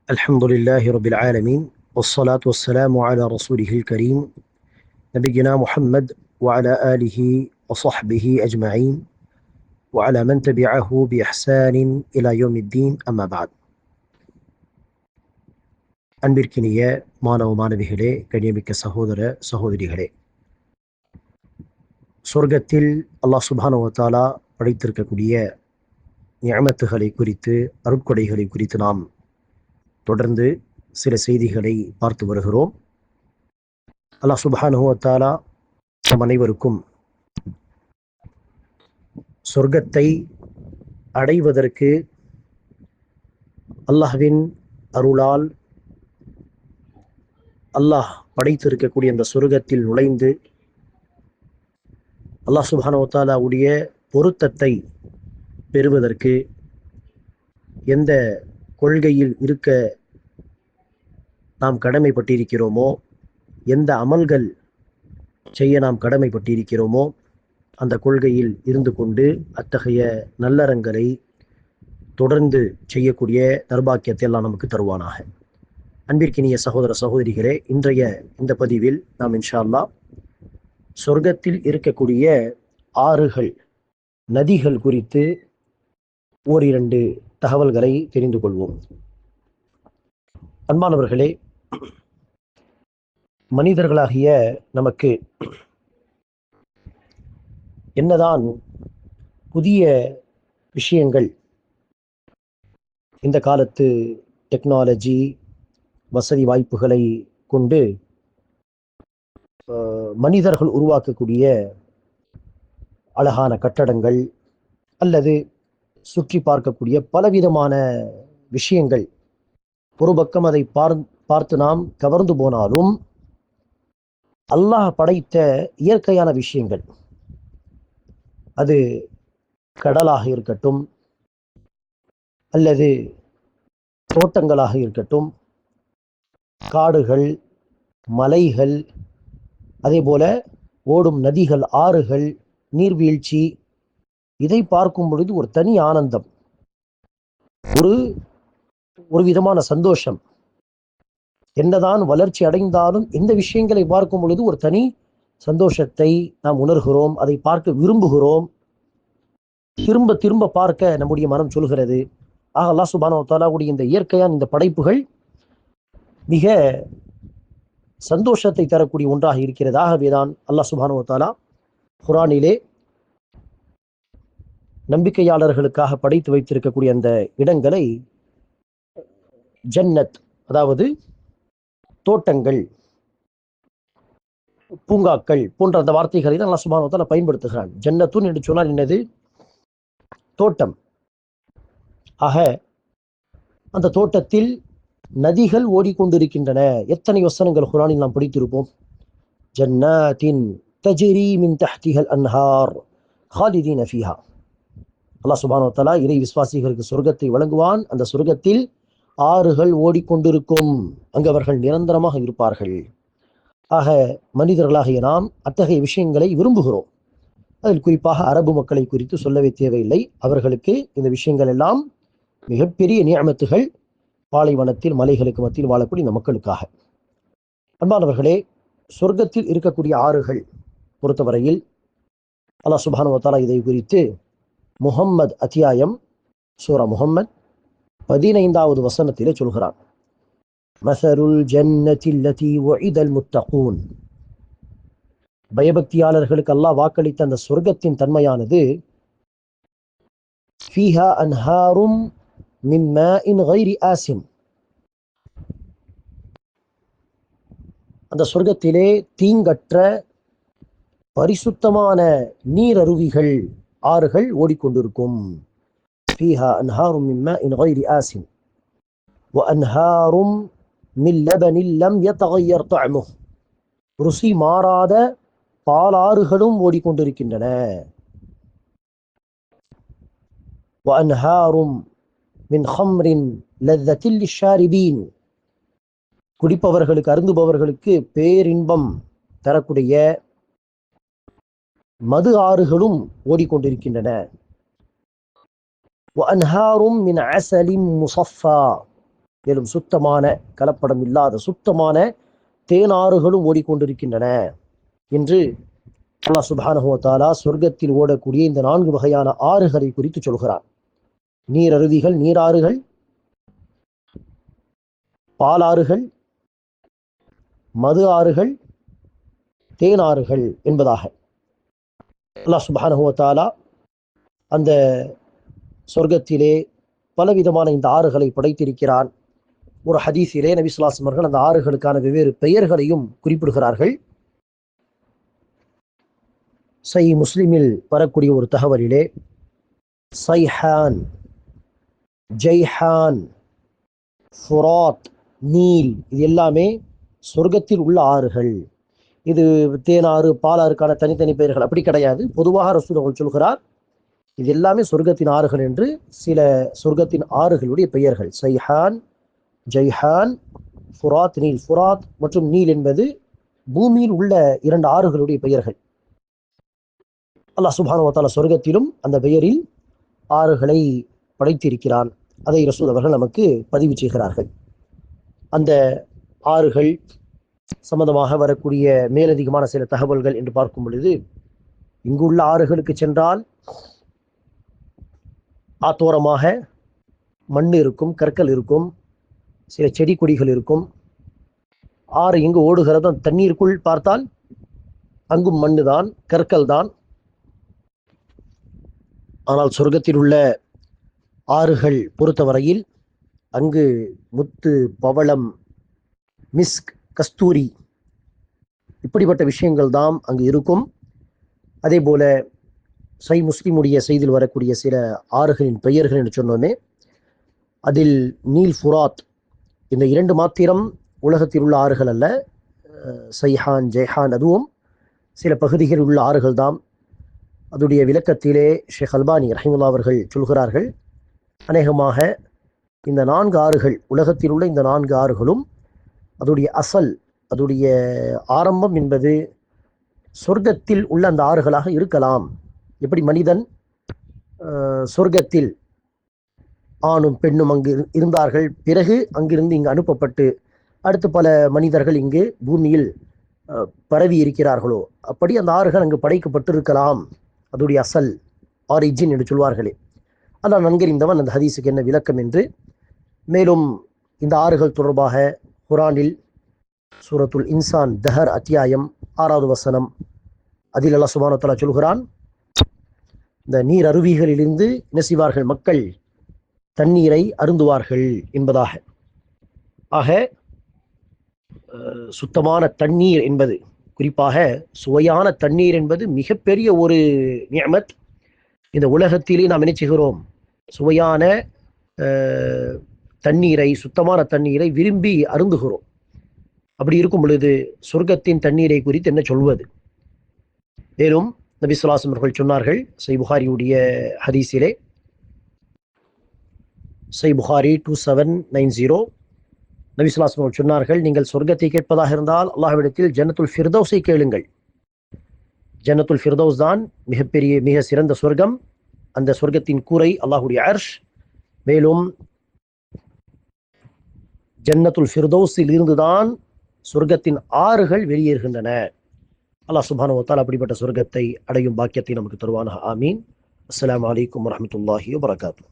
الحمد لله رب العالمين والصلاة والسلام على رسوله الكريم نبينا محمد وعلى آله وصحبه أجمعين وعلى من تبعه بإحسان إلى يوم الدين أما بعد அன்பிற்கினிய மாணவ மாணவிகளே, கண்ணியமிக்க சகோதர சகோதரிகளே, சொர்க்கத்தில் அல்லாஹ் சுப்ஹானஹு வ தஆலா படைத்திருக்கக்கூடிய நிஅமத்துகளை குறித்து, அருட்கொடைகளை குறித்து நாம் தொடர்ந்து சில செய்திகளை பார்த்து வருகிறோம். அல்லாஹ் சுப்ஹானஹு வ தஆலா நம் அனைவருக்கும் சொர்க்கத்தை அடைவதற்கு அல்லாஹ்வின் அருளால் அல்லாஹ் படைத்திருக்கக்கூடிய அந்த சொர்க்கத்தில் நுழைந்து அல்லாஹ் சுப்ஹானஹு வ தஆலாவுடைய பொருத்தத்தை பெறுவதற்கு எந்த கொள்கையில் இருக்க நாம் கடமைப்பட்டிருக்கிறோமோ, எந்த அமல்கள் செய்ய நாம் கடமைப்பட்டிருக்கிறோமோ, அந்த கொள்கையில் இருந்து கொண்டு அத்தகைய நல்லறங்களை தொடர்ந்து செய்யக்கூடிய நர்பாக்கியத்தை எல்லாம் நமக்கு தருவானாக. அன்பிற்கினிய சகோதர சகோதரிகளே, இன்றைய இந்த பதிவில் நாம் இன்ஷா அல்லாஹ் சொர்க்கத்தில் இருக்கக்கூடிய ஆறுகள், நதிகள் குறித்து ஓரிரண்டு தகவல்களை தெரிந்து கொள்வோம். அன்பானவர்களே, மனிதர்களாகிய நமக்கு என்னதான் புதிய விஷயங்கள் இந்த காலத்து டெக்னாலஜி வசதி வாய்ப்புகளை கொண்டு மனிதர்கள் உருவாக்கக்கூடிய அழகான கட்டடங்கள் அல்லது சுற்றி பார்க்கக்கூடிய பலவிதமான விஷயங்கள், ஒரு பக்கம் அதை பார்த்து நாம் கவர்ந்து போனாலும், அல்லாஹ் படைத்த இயற்கையான விஷயங்கள், அது கடலாக இருக்கட்டும் அல்லது தோட்டங்களாக இருக்கட்டும், காடுகள், மலைகள், அதே போல ஓடும் நதிகள், ஆறுகள், நீர்வீழ்ச்சி, இதை பார்க்கும் பொழுது ஒரு தனி ஆனந்தம், ஒரு விதமான சந்தோஷம். என்னதான் வளர்ச்சி அடைந்தாலும் இந்த விஷயங்களை பார்க்கும் பொழுது ஒரு தனி சந்தோஷத்தை நாம் உணர்கிறோம், அதை பார்க்க விரும்புகிறோம், திரும்ப திரும்ப பார்க்க நம்முடைய மனம் சொல்கிறது. ஆக அல்லாஹ் சுப்ஹானஹு வ தஆலாவுடைய இந்த இயற்கையான இந்த படைப்புகள் மிக சந்தோஷத்தை தரக்கூடிய ஒன்றாக இருக்கிறது. ஆகவேதான் அல்லாஹ் சுப்ஹானஹு வ தஆலா குர்ஆனிலே நம்பிக்கையாளர்களுக்காக படைத்து வைத்திருக்கக்கூடிய அந்த இடங்களை ஜன்னத், அதாவது தோட்டங்கள், பூங்காக்கள் போன்ற அந்த வார்த்தைகளை தான் அல்லாஹ் சுப்ஹானஹு வ தஆலா பயன்படுத்துகிறான். ஜன்னத்துன் என்று சொன்னால் என்னது? தோட்டம். ஆக அந்த தோட்டத்தில் நதிகள் ஓடிக்கொண்டிருக்கின்றன. எத்தனை வசனங்கள் குர்ஆனில் நாம் படித்திருப்போம். ஜன்னாத்தின் தஜ்ரி மின் தஹ்திஹல் அன்ஹார் காலிதீன ஃபீஹா. அல்லாஹ் சுப்ஹானஹு வ தஆலா இறை விசுவாசிகளுக்கு சொர்க்கத்தை வழங்குவான். அந்த சொர்க்கத்தில் ஆறுகள் ஓடிக்கொண்டிருக்கும், அங்கு அவர்கள் நிரந்தரமாக இருப்பார்கள். ஆக மனிதர்களாகிய நாம் அத்தகைய விஷயங்களை விரும்புகிறோம். அதில் குறிப்பாக அரபு மக்களை குறித்து சொல்லவே தேவையில்லை. அவர்களுக்கு இந்த விஷயங்கள் எல்லாம் மிகப்பெரிய நிஅமத்துகள், பாலைவனத்தில் மலைகளுக்கு மத்தியில் வாழக்கூடிய இந்த மக்களுக்காக. அன்பானவர்களே, சொர்க்கத்தில் இருக்கக்கூடிய ஆறுகள் பொறுத்தவரையில் அல்லாஹ் சுப்ஹானஹு வ தஆலா இதை குறித்து முஹம்மத் அத்தியாயம் சூரா முஹம்மத் 15வது வசனத்திலே சொல்கிறான். மஸருல் ஜன்னத்தி அல்லதி வஇதல் முத்தகூன். பயபக்தியாளர்களுக்கு அல்லாஹ் வாக்களித்த அந்த சொர்க்கத்தின் தன்மையானது ஃபீஹா அன்ஹாரும் மின் மாஇன் கைரி ஆசிம். அந்த சொர்க்கத்திலே தீங்கற்ற பரிசுத்தமான நீரருவிகள், ஆறுகள் ஓடிக்கொண்டிருக்கும். ஃபீஹா அன்ஹாரும் மின் மாஇன் கைரி ஆசிம் வ அன்ஹாரும் மின் லபனின் லம் யதகய்யர் தஅமுஹ். ருசி மாறாத பாலாறுகளும் ஓடிக்கொண்டிருக்கின்றன. வ அன்ஹாரும் மின் ஹம்ரின் லzzத்தில் லிஷாரிபீன். குடிப்பவர்களுக்கு, அருந்துபவர்களுக்கு பேரின்பம் தரக்கூடிய மது ஆறுகளும் ஓடிக்கொண்டிருக்கின்றன. وأنهار من عسل مصفى. மேலும் சுத்தமான, கலப்படம் இல்லாத சுத்தமான தேனாறுகளும் ஓடிக்கொண்டிருக்கின்றன என்று அல்லாஹ் சுப்ஹானஹு வ தஆலா சொர்க்கத்தில் ஓடக்கூடிய இந்த 4 வகையான ஆறுகளை குறித்து சொல்கிறார். நீரருவிகள், நீராறுகள், பாலாறுகள், மது ஆறுகள், தேனாறுகள் என்பதாக அல்லாஹ் சுப்ஹானஹு வ தஆலா அந்த சொர்க்கத்திலே பலவிதமான இந்த ஆறுகளை படைத்திருக்கிறான். ஒரு ஹதீஸிலே நபி ஸல்லல்லாஹு அலைஹி வஸல்லம் அவர்கள் அந்த ஆறுகளுக்கான வெவ்வேறு பெயர்களையும் குறிப்பிடுகிறார்கள். சஹீஹ் முஸ்லிமில் வரக்கூடிய ஒரு தகவலிலே சைஹான், ஜைஹான், ஃபுராத், நீல், இது எல்லாமே சொர்க்கத்தில் உள்ள ஆறுகள். இது தேனாறு, பாலாறுக்கான தனித்தனி பெயர்கள் அப்படி கிடையாது. பொதுவாக ரசூல் அவர்கள் சொல்கிறார், இது எல்லாமே சொர்க்கத்தின் ஆறுகள் என்று சில சொர்க்கத்தின் ஆறுகளுடைய பெயர்கள். சைஹான், ஜைஹான், ஃபுராத், நீல். ஃபுராத் மற்றும் நீல் என்பது பூமியில் உள்ள 2 ஆறுகளுடைய பெயர்கள். அல்லாஹ் சுப்ஹானஹு வ தஆலா சொர்க்கத்திலும் அந்த பெயரில் ஆறுகளை படைத்திருக்கிறான். அதை ரசூல் அவர்கள் நமக்கு பதிவு செய்கிறார்கள். அந்த ஆறுகள் சம்பந்தமாக வரக்கூடிய மேலதிகமான சில தகவல்கள் என்று பார்க்கும் பொழுது, இங்குள்ள ஆறுகளுக்கு சென்றால் ஆத்தோரமாக மண் இருக்கும், கற்கள் இருக்கும், சில செடி கொடிகள் இருக்கும். ஆறு எங்கு ஓடுகிறதோ தண்ணீருக்குள் பார்த்தால் அங்கும் மண்ணு தான், கற்கள் தான். ஆனால் சொர்க்கத்தில் உள்ள ஆறுகள் பொறுத்தவரையில் அங்கு முத்து, பவளம், மிஸ்க், கஸ்தூரி இப்படிப்பட்ட விஷயங்கள் தான் அங்கு இருக்கும். அதே போல சஹீஹ் முஸ்லிமுடைய செய்தியில் வரக்கூடிய சில ஆறுகளின் பெயர்கள் என்று சொன்னோமே, அதில் நீல், ஃபுராத் இந்த 2 மாத்திரம் உலகத்தில் உள்ள ஆறுகள் அல்ல. சைஹான், ஜெய்ஹான் அதுவும் சில பகுதிகளில் உள்ள ஆறுகள் தான். அதுடைய விளக்கத்திலே ஷேக் அல்பானி ரஹிமுல்லா அவர்கள் சொல்கிறார்கள், அநேகமாக இந்த 4 ஆறுகள், உலகத்தில் உள்ள இந்த 4 ஆறுகளும் அதுடைய அசல், அதுடைய ஆரம்பம் என்பது சொர்க்கத்தில் உள்ள அந்த ஆறுகளாக இருக்கலாம். எப்படி மனிதன் சொர்க்கத்தில் ஆணும் பெண்ணும் அங்கு இருந்தார்கள், பிறகு அங்கிருந்து இங்கு அனுப்பப்பட்டு அடுத்து பல மனிதர்கள் இங்கு பூமியில் பரவி இருக்கிறார்களோ, அப்படி அந்த ஆறுகள் அங்கு படைக்கப்பட்டிருக்கலாம். அதுடைய அசல், ஆரிஜின் என்று சொல்வார்களே. ஆனால் நன்கறிந்தவன் அந்த ஹதீஸுக்கு என்ன விளக்கம் என்று. மேலும் இந்த ஆறுகள் தொடர்பாக குர்ஆனில் சூரத்துல் இன்சான் தஹர் அத்தியாயம் 6வது வசனம், அதில் அல்லாஹ் சுப்ஹானஹு வ தஆலா சொல்கிறான், இந்த நீர் அருவிகளிலிருந்து என்ன செய்வார்கள் மக்கள், தண்ணீரை அருந்துவார்கள் என்பதாக. ஆக சுத்தமான தண்ணீர் என்பது, குறிப்பாக சுவையான தண்ணீர் என்பது மிகப்பெரிய ஒரு நிஅமத். இந்த உலகத்திலே நாம் என்ன செய்கிறோம், சுவையான தண்ணீரை, சுத்தமான தண்ணீரை விரும்பி அருந்துகிறோம். அப்படி இருக்கும் பொழுது சொர்க்கத்தின் தண்ணீரை குறித்து என்ன சொல்வது? மேலும் நபி ஸல்லல்லாஹு அலைஹி வஸல்லம் அவர்கள் சொன்னார்கள், சஹீஹ் புகாரியுடைய ஹதீஸிலே, சஹீஹ் புகாரி 2790, நபி ஸல்லல்லாஹு அலைஹி வஸல்லம் சொன்னார்கள், நீங்கள் சொர்க்கத்தை கேட்பதாக இருந்தால் அல்லாஹ்விடத்தில் ஜன்னத்துல் ஃபிர்தௌஸை கேளுங்கள். ஜன்னத்துல் ஃபிர்தௌஸ் தான் மிகப்பெரிய, மிக சிறந்த சொர்க்கம். அந்த சொர்க்கத்தின் கூரை அல்லாஹ்வுடைய அர்ஷ். மேலும் ஜன்னத்துல் ஃபிர்தௌஸில் இருந்துதான் சொர்க்கத்தின் ஆறுகள் வெளியேறுகின்றன. அல்லாஹ் சுப்ஹானஹு வ தஆலா அப்படிப்பட்ட சொர்க்கத்தை அடையும் பாக்கியத்தை நமக்கு தருவானாக. ஆமீன். அஸ்ஸலாமு அலைக்கும் வரஹ்மத்துல்லாஹி வபரகாத்துஹு.